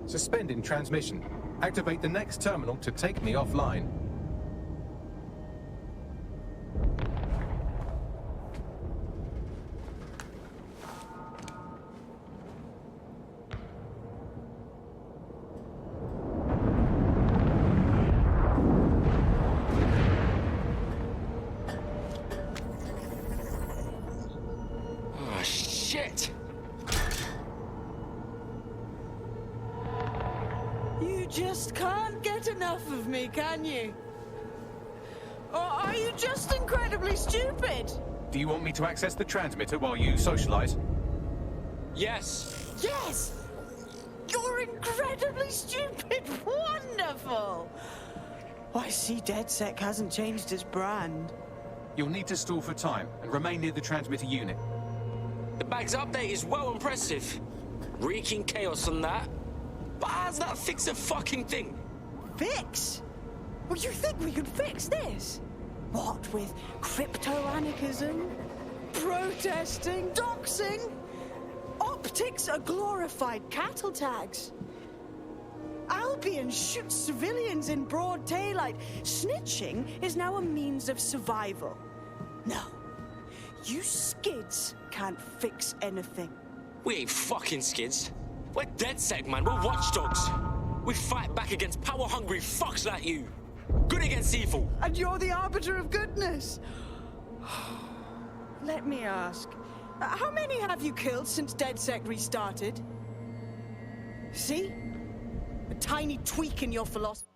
Suspending transmission. Activate the next terminal to take me offline. Oh, shit! You just can't get enough of me, can you? Or are you just incredibly stupid? Do you want me to access the transmitter while you socialize? Yes! Yes! You're incredibly stupid! Wonderful! I see DedSec hasn't changed its brand. You'll need to stall for time and remain near the transmitter unit. The bag's update is well impressive. Wreaking chaos on that. But how's that fix a fucking thing? Fix? Well, you think we could fix this? What with crypto-anarchism, protesting, doxing? Optics are glorified cattle tags. Albion shoots civilians in broad daylight. Snitching is now a means of survival. No, you skids can't fix anything. We ain't fucking skids. We're DedSec, man. We're watchdogs. We fight back against power-hungry fucks like you. Good against evil. And you're the arbiter of goodness. Let me ask, how many have you killed since DedSec restarted? See? A tiny tweak in your philosophy.